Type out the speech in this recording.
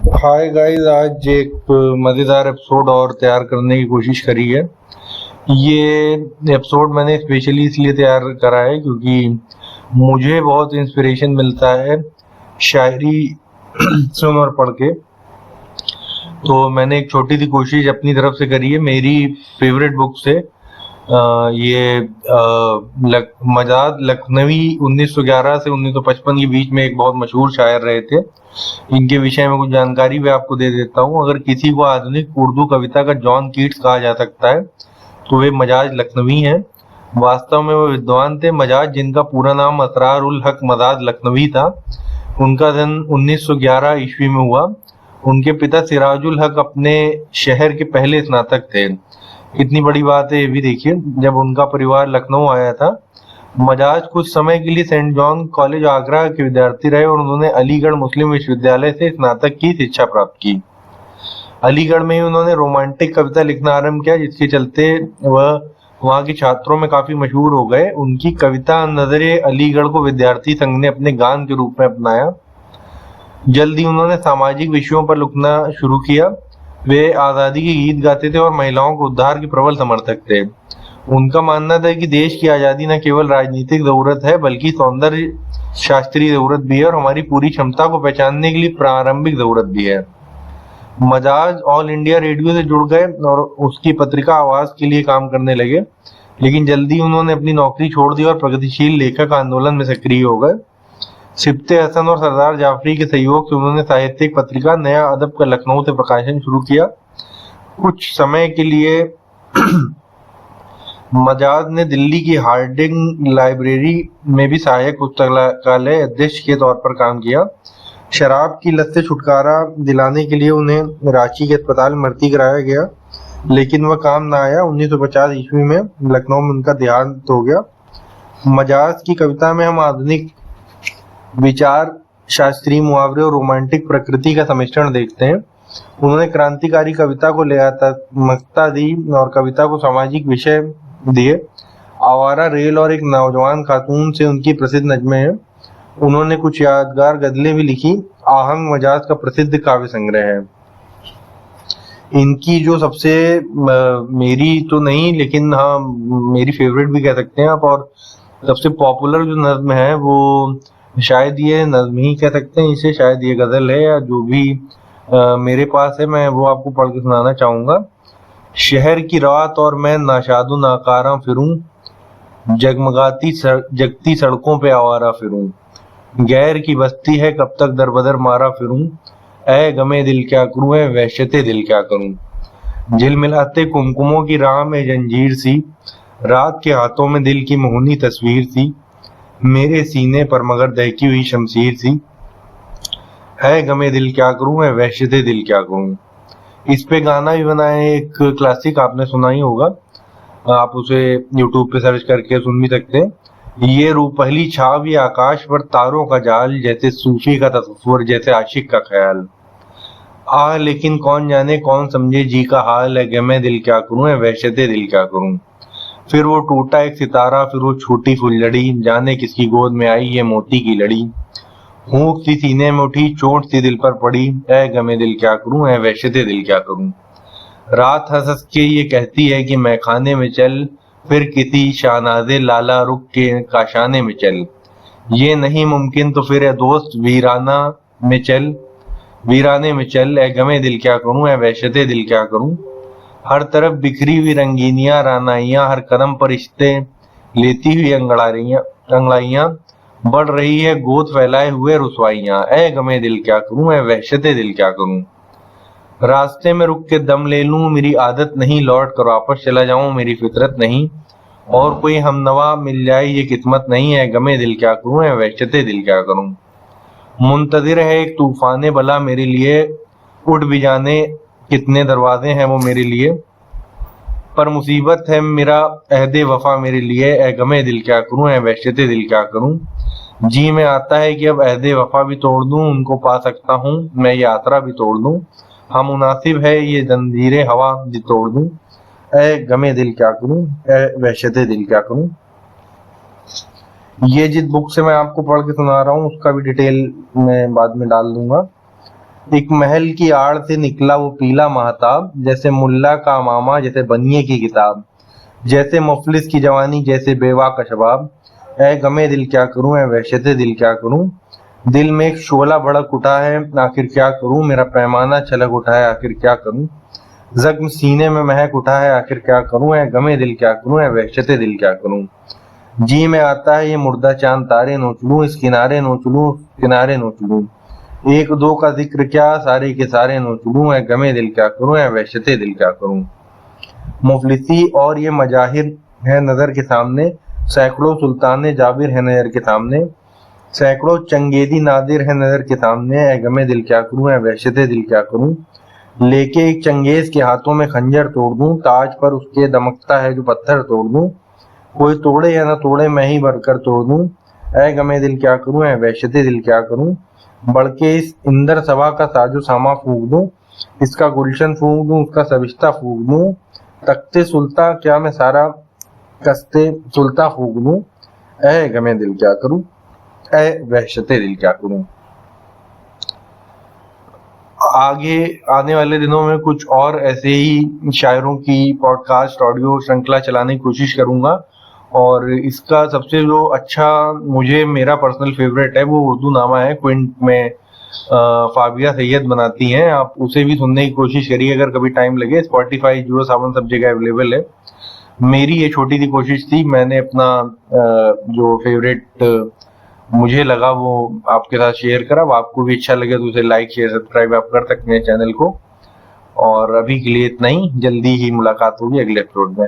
Hi guys, आज एक मज़ेदार एपिसोड और तैयार करने की कोशिश करी है। ये एपिसोड मैंने स्पेशली इसलिए तैयार करा है क्योंकि मुझे बहुत इंस्पिरेशन मिलता है शायरी सुन और पढ़ के। तो मैंने एक छोटी सी कोशिश अपनी तरफ से करी है मेरी फेवरेट बुक से। मजाद लखनवी 1911 से 1955 के बीच में एक बहुत मशहूर शायर रहे थे। इनके विषय में कुछ जानकारी भी आपको दे देता हूँ। अगर किसी को आधुनिक उर्दू कविता का जॉन कीट्स कहा जा सकता है तो वे मजाज लखनवी हैं। वास्तव में वो विद्वान थे। मजाज, जिनका पूरा नाम असरार उल हक मजाज लखनवी था, उनका जन्म 1911 ईस्वी में हुआ। उनके पिता सिराजुल हक अपने शहर के पहले स्नातक थे। कितनी बड़ी बात है ये भी देखिए। जब उनका परिवार लखनऊ आया था, मजाज कुछ समय के लिए सेंट जॉन कॉलेज आगरा के विद्यार्थी रहे और उन्होंने अलीगढ़ मुस्लिम विश्वविद्यालय से स्नातक की शिक्षा प्राप्त की। अलीगढ़ में ही उन्होंने रोमांटिक कविता लिखना आरंभ किया, जिसके चलते वह वहाँ के छात्रों में काफी मशहूर हो गए। उनकी कविता नजरे अलीगढ़ को विद्यार्थी संघ ने अपने गान के रूप में अपनाया। जल्द ही उन्होंने सामाजिक विषयों पर लिखना शुरू किया। वे आजादी के गीत गाते थे और महिलाओं के उद्धार के प्रबल समर्थक थे। उनका मानना था कि देश की आजादी न केवल राजनीतिक जरूरत है बल्कि सौंदर्य शास्त्रीय जरूरत भी है और हमारी पूरी क्षमता को पहचानने के लिए प्रारंभिक जरूरत भी है। मजाज ऑल इंडिया रेडियो से जुड़ गए और उसकी पत्रिका आवाज के लिए काम करने लगे, लेकिन जल्दी उन्होंने अपनी नौकरी छोड़ दी और प्रगतिशील लेखक आंदोलन में सक्रिय हो गए। सिब्ते हसन और सरदार जाफरी के सहयोग से उन्होंने साहित्यिक पत्रिका नया अदब का लखनऊ से प्रकाशन शुरू किया। कुछ समय के लिए मजाज ने दिल्ली की हार्डिंग लाइब्रेरी में भी सहायक पुस्तकालय अध्यक्ष के तौर पर काम किया। शराब की लत से छुटकारा दिलाने के लिए उन्हें रांची के अस्पताल में भर्ती कराया गया, लेकिन वह काम न आया। 1950 ईस्वी में लखनऊ में उनका देहांत हो गया। मजाज की कविता में हम आधुनिक विचार, शास्त्रीय मुहावरे और रोमांटिक प्रकृति का सम्मिश्रण देखते हैं। उन्होंने क्रांतिकारी कविता को लेआतमकता दी और कविता को सामाजिक विषय दिए। आवारा रेल और एक नौजवान खातून से उनकी प्रसिद्ध नज़्में हैं। उन्होंने कुछ यादगार गजलें भी लिखी। आहंग मजाज का प्रसिद्ध काव्य संग्रह है। इनकी जो सबसे मेरी तो नहीं, लेकिन हाँ मेरी फेवरेट भी कह सकते हैं आप, और सबसे पॉपुलर जो नज्म है वो शायद ये नज्म ही कह सकते हैं इसे, शायद ये गजल है या जो भी मेरे पास है, मैं वो आपको पढ़ के सुनाना चाहूंगा। शहर की रात और मैं नाशादु नाकारा फिरूं, जगती सड़कों पे आवारा फिरूं। गैर की बस्ती है कब तक दर बदर मारा फिरूं, ऐ गमे दिल क्या करूं, ऐ वहशते दिल क्या करूं। झिलमिलाते कुमकुमों की राह में जंजीर सी, रात के हाथों में दिल की मोहनी तस्वीर सी, मेरे सीने पर मगर दहकी हुई शमशीर सी, है गमे दिल क्या करूं, है वहशते दिल क्या करूं। इस पे गाना भी बनाए, एक क्लासिक आपने सुना ही होगा, आप उसे यूट्यूब पे सर्च करके सुन भी सकते हैं। ये रूपहली छाव, ये आकाश पर तारों का जाल, जैसे सूफी का तसव्वुर, जैसे आशिक का ख्याल। लेकिन कौन जाने कौन समझे जी का हाल, है गमे दिल क्या करूं, है वहशते दिल क्या करूं। फिर वो टूटा एक सितारा, फिर वो छोटी फुलझड़ी, जाने किसकी गोद में आई ये मोती की लड़ी। हूक सी सीने में उठी, चोट सी दिल पर पड़ी, ऐ गमे दिल क्या करूं, ऐ वहशते दिल क्या करूं। रात हंस हंस के ये कहती है कि मैं खाने में चल, फिर किसी शाहनाज़े लाला रुख के काशाने में चल। ये नहीं मुमकिन तो फिर ए दोस्त वीराने में चल, ऐ गमे दिल क्या करूं, ऐ वहशते दिल क्या करूं। हर तरफ बिखरी हुई रंगीनियां रानाइयां, हर कदम पर रिश्ते लेती हुई अंगड़ाइयां, बढ़ रही है गोद फैलाए हुए रुसवाइयां, ऐ गमे दिल क्या करूं, ऐ वहशते दिल क्या करूं। रास्ते में रुक के दम ले लूं, मेरी आदत नहीं लौट कर वापस चला जाऊं, मेरी फितरत नहीं, और कोई हमनवा मिल जाए ये किस्मत नहीं, है गमे दिल क्या करूं, है वहशते दिल क्या करूं। मुंतजिर है एक तूफाने बला मेरे लिए, उठ भी जाने कितने दरवाजे हैं वो मेरे लिए, पर मुसीबत है मेरा अहदे वफा मेरे लिए, ए गमे दिल क्या करूं, है वहशते दिल क्या करूं। जी में आता है कि अब अहदे वफा भी तोड़ दूं, उनको पा सकता हूं मैं ये आसरा भी तोड़ दूं, हाँ मुनासिब है ये जंजीरें हवा भी तोड़ दूं, ए गमे दिल क्या करूं, ए वहशते दिल क्या करूं। ये जिस बुक से मैं आपको पढ़ के सुना रहा हूँ उसका भी डिटेल मैं बाद में डाल दूंगा। एक महल की आड़ से निकला वो पीला महताब, जैसे मुल्ला का मामा जैसे बनिए की किताब, जैसे मुफलिस की जवानी जैसे बेवा का शबाब। ऐ गमे दिल क्या करूं, ऐ वहशते दिल क्या करूं, दिल में एक शोला भड़क उठा है आखिर क्या करूं, मेरा पैमाना छलक उठा है आखिर क्या करूं, जख्म सीने में महक उठा है आखिर क्या करूं, ऐ गमे दिल क्या करूं, ऐ वहशते दिल क्या करूं। जी में आता है ये मुर्दा चांद तारे नोच लूं, इस किनारे नोच लूं, किनारे नोच लूं, एक दो का जिक्र क्या सारे के सारे नोच लूं, ऐ गमे दिल क्या करूं, ऐ वहशते दिल क्या करूं। मुफलिसी और ये मजाहिर है नजर के सामने, सैकड़ों सुल्तान जाबिर है नजर के सामने, सैकड़ों चंगेदी नादिर है नजर के सामने, ऐ गमे दिल क्या करूं, ऐ वहशते दिल क्या करूं। लेके एक चंगेज के हाथों में खंजर तोड़ दूं, ताज पर उसके दमकता है जो पत्थर तोड़ दूं, कोई तोड़े या न तोड़े मैं ही भरकर तोड़ दूं, ऐ गमे दिल क्या करूं, ऐ वहशते दिल क्या करूं। बढ़ के इस इंदर सभा का साजो सामा फूंक दूं, इसका गुलशन फूंक दूं, उसका सबिस्ता फूंक दूं, तख्ते सुल्तान क्या मैं सारा कस्ते सुल्तान फूंक दूं, ऐ गमे दिल क्या करूं, ऐ वहशते दिल क्या करूं। आगे आने वाले दिनों में कुछ और ऐसे ही शायरों की पॉडकास्ट ऑडियो श्रृंखला चलाने की कोशिश करूंगा, और इसका सबसे जो अच्छा मुझे मेरा पर्सनल फेवरेट है वो उर्दू नामा है क्विंट में, फाबिया सैयद बनाती हैं। आप उसे भी सुनने की कोशिश करिए अगर कभी टाइम लगे। स्पॉटिफाई जियो सावन सब जगह अवेलेबल है। मेरी ये छोटी सी कोशिश थी, मैंने अपना जो फेवरेट मुझे लगा वो आपके साथ शेयर करा। अब आपको भी अच्छा लगे तो उसे लाइक शेयर सब्सक्राइब आप कर सकते हैं चैनल को। और अभी के लिए इतना ही, जल्दी ही मुलाकात होगी अगले एपिसोड में।